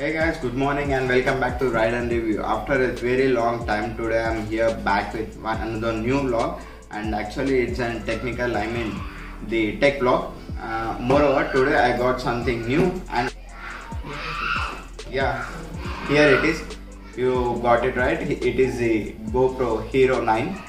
Hey guys, good morning and welcome back to Ride and Review. After a very long time, today I'm here back with another new vlog, and actually it's a technical, the tech vlog. Moreover, today I got something new, and yeah, here it is. You got it right. It is the GoPro Hero 9.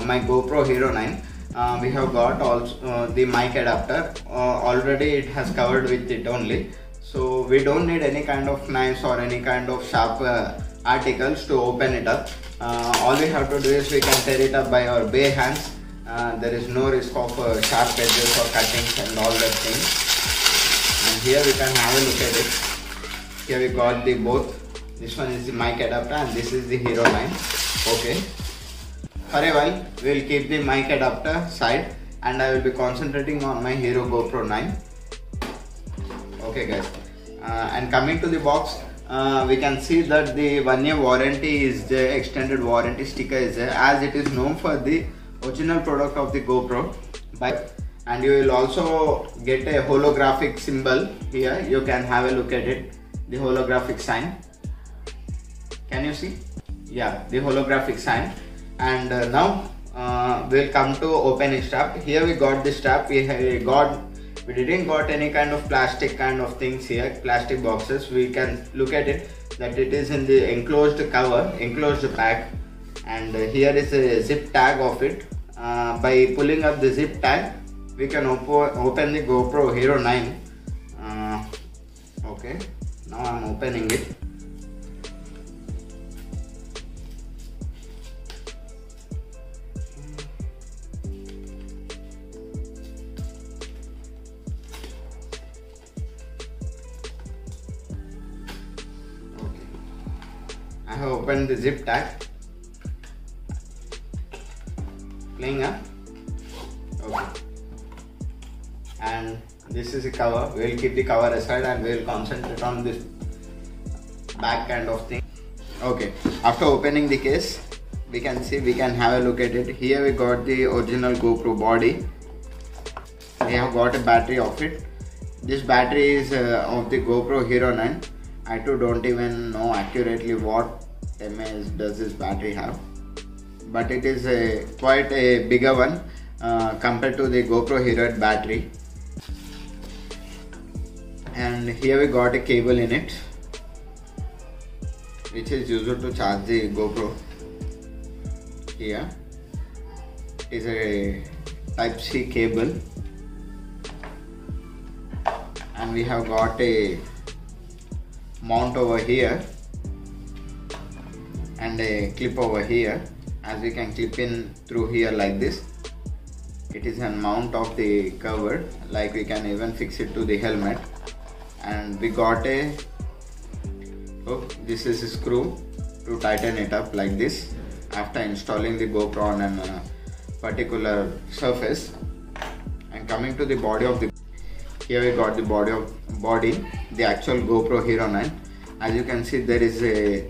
My GoPro Hero 9. We have got also the mic adapter. Already it has covered with it only. So we don't need any kind of knives or any kind of sharp articles to open it up. All we have to do is we can tear it up by our bare hands. There is no risk of sharp edges or cuttings and all that things. And here we can have a look at it. Here we got the both. This one is the mic adapter and this is the Hero 9. Okay. For a while, we will keep the mic adapter side and I will be concentrating on my Hero GoPro 9. Okay guys, and coming to the box, we can see that the 1 year warranty is there, extended warranty sticker is there, as it is known for the original product of the GoPro. And you will also get a holographic symbol here. You can have a look at it, the holographic sign. Can you see? Yeah, the holographic sign. And now we'll come to opening strap. Here we got the strap. We didn't got any kind of plastic kind of things here, plastic boxes. We can look at it that it is in the enclosed cover, enclosed pack, and here is a zip tag of it. By pulling up the zip tag, we can open the GoPro Hero 9. Okay, now I'm opening it. I have opened the zip tag. Playing up. Okay. And this is the cover. We will keep the cover aside and we will concentrate on this back kind of thing. Okay. After opening the case, we can have a look at it. Here we got the original GoPro body. We have got a battery of it. This battery is of the GoPro Hero 9. I too don't even know accurately what mAh does this battery have, but it is quite a bigger one compared to the GoPro Hero battery. And here we got a cable in it, which is used to charge the GoPro. Here is a Type-C cable, and we have got a mount over here and a clip over here, as we can clip in through here like this. It is a mount of the cover, like we can even fix it to the helmet. And we got this is a screw to tighten it up like this after installing the GoPro on a particular surface. And coming to the body of the, here we got the body, the actual GoPro Hero 9. As you can see, there is a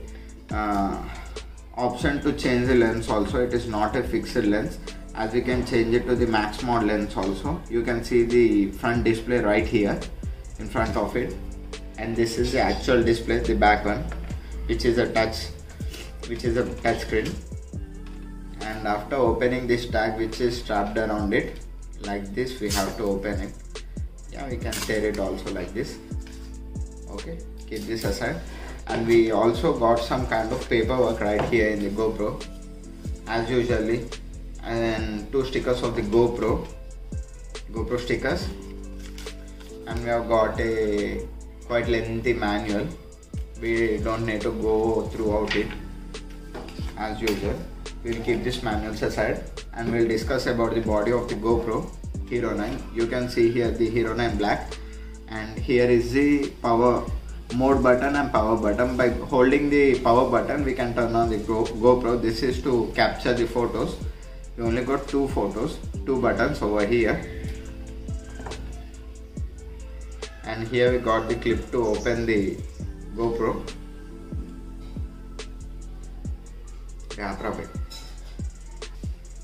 option to change the lens also. It is not a fixed lens, as we can change it to the max mod lens also. You can see the front display right here in front of it, and this is the actual display, the back one, which is a touch screen. And after opening this tag, which is strapped around it like this, we have to open it. Yeah, we can tear it also like this. Okay, keep this aside. And we also got some kind of paperwork right here in the GoPro, as usually, and 2 stickers of the GoPro stickers. And we have got a quite lengthy manual. We don't need to go throughout it as usual. We'll keep this manuals aside and we'll discuss about the body of the GoPro Hero 9. You can see here the Hero 9 black, and here is the power mode button and power button. By holding the power button, we can turn on the GoPro. This is to capture the photos. We only got 2 buttons over here. And here we got the clip to open the GoPro.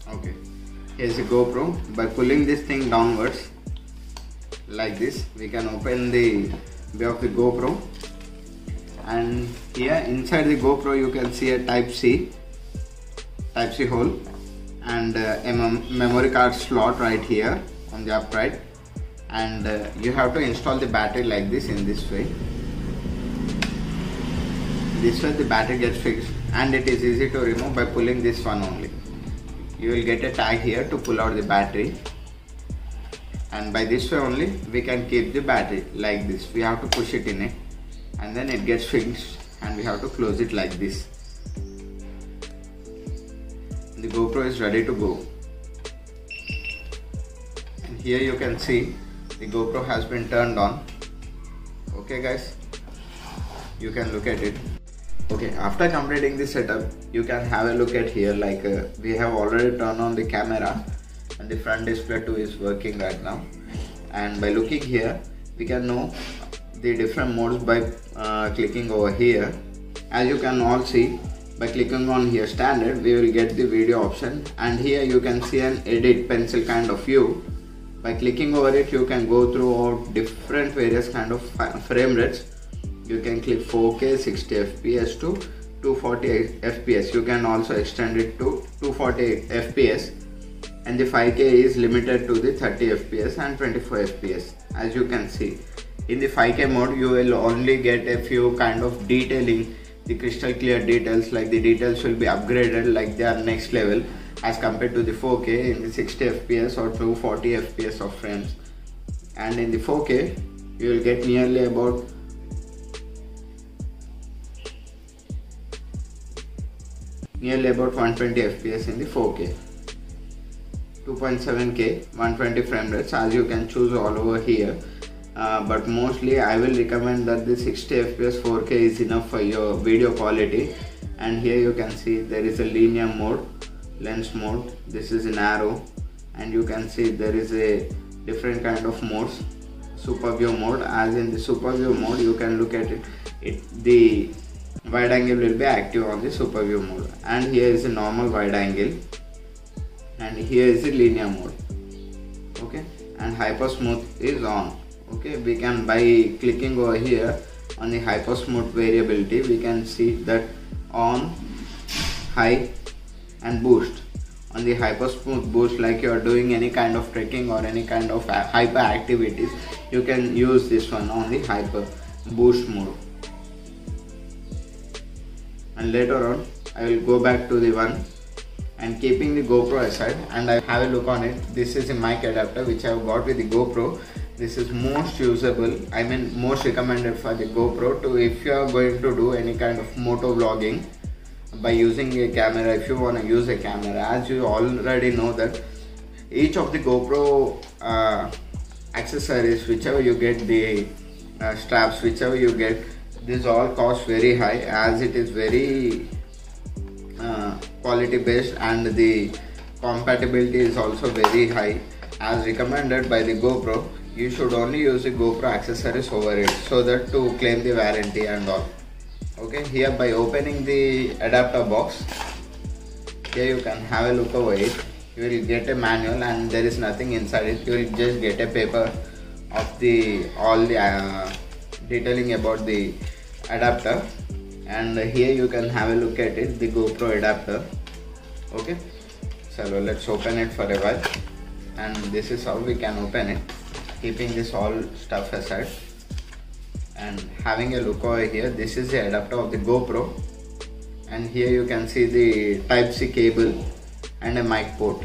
Okay, here's the GoPro. By pulling this thing downwards like this, we can open the bay of the GoPro, And here inside the GoPro you can see a Type-C hole and a memory card slot right here on the upright, and you have to install the battery like this, in this way. This way the battery gets fixed, and it is easy to remove by pulling this one only. You will get a tag here to pull out the battery, and by this way only we can keep the battery like this. We have to push it in it and then it gets fixed, and we have to close it like this. The GoPro is ready to go. And here you can see the GoPro has been turned on. Okay guys, you can look at it. Okay, after completing the setup, you can have a look at here, like we have already turned on the camera and the front display too is working right now. And by looking here, we can know the different modes by clicking over here. As you can all see, by clicking on here standard, we will get the video option, and here you can see an edit pencil kind of view. By clicking over it, you can go through all different various kind of frame rates. You can click 4K 60 fps to 240 fps. You can also extend it to 240 fps, and the 5K is limited to the 30 fps and 24 fps. As you can see, in the 5K mode you will only get a few kind of detailing, the crystal clear details, like the details will be upgraded, like they are next level as compared to the 4K in the 60 fps or 240 fps of frames. And in the 4K you will get nearly about 120 fps in the 4K, 2.7K 120 frame rates, as you can choose all over here. But mostly I will recommend that the 60 fps 4K is enough for your video quality. And here you can see there is a linear mode, lens mode, this is an arrow, and you can see there is a different kind of modes. Super view mode, as in the super view mode you can look at it, the wide angle will be active on the super view mode, and here is a normal wide angle, and here is the linear mode. Okay, and hyper smooth is on. Okay, we can, by clicking over here on the hyper smooth variability, we can see that on, high and boost. On the hyper smooth boost, like you are doing any kind of trekking or any kind of hyper activities, you can use this one on the hyper boost mode. And later on I will go back to the one and keeping the GoPro aside, and I have a look on it. This is a mic adapter which I have got with the GoPro. This is most usable, I mean most recommended for the GoPro to, if you are going to do any kind of moto vlogging by using a camera. If you want to use a camera, as you already know that each of the GoPro accessories, whichever you get, the straps, whichever you get, this all cost very high, as it is very quality based, and the compatibility is also very high. As recommended by the GoPro, you should only use the GoPro accessories over it, so that to claim the warranty and all. Okay, here by opening the adapter box, here you can have a look over it. You will get a manual, and there is nothing inside it. You will just get a paper of the all the detailing about the adapter, and here you can have a look at it, the GoPro adapter. Okay, so let's open it for a while, and this is how we can open it, keeping this all stuff aside and having a look over here. This is the adapter of the GoPro, and here you can see the Type-C cable and a mic port.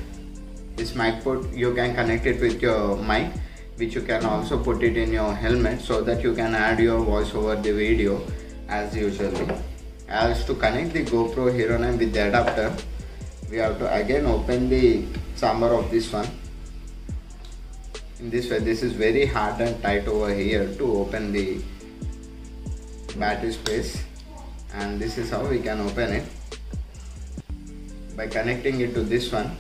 This mic port you can connect it with your mic, which you can also put it in your helmet, so that you can add your voice over the video as usually. As to connect the GoPro Hero 9 with the adapter, we have to again open the chamber of this one. In this way, this is very hard and tight over here to open the battery space, and this is how we can open it. By connecting it to this one,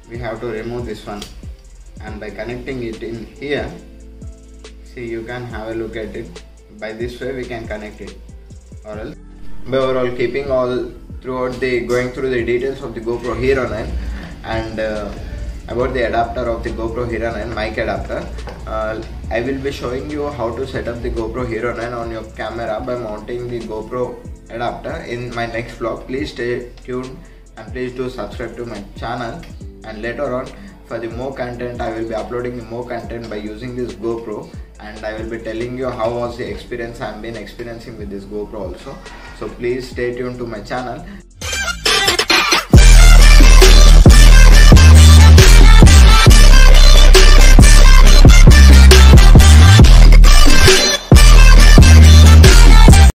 we have to remove this one, and by connecting it in here, see, you can have a look at it. By this way we can connect it, or else by overall keeping all throughout the going through the details of the GoPro Hero 9, and about the adapter of the GoPro Hero 9 mic adapter. I will be showing you how to set up the GoPro Hero 9 on your camera by mounting the GoPro adapter in my next vlog. Please stay tuned and please do subscribe to my channel, and later on for the more content I will be uploading the more content by using this GoPro, and I will be telling you how was the experience I have been experiencing with this GoPro also. So please stay tuned to my channel.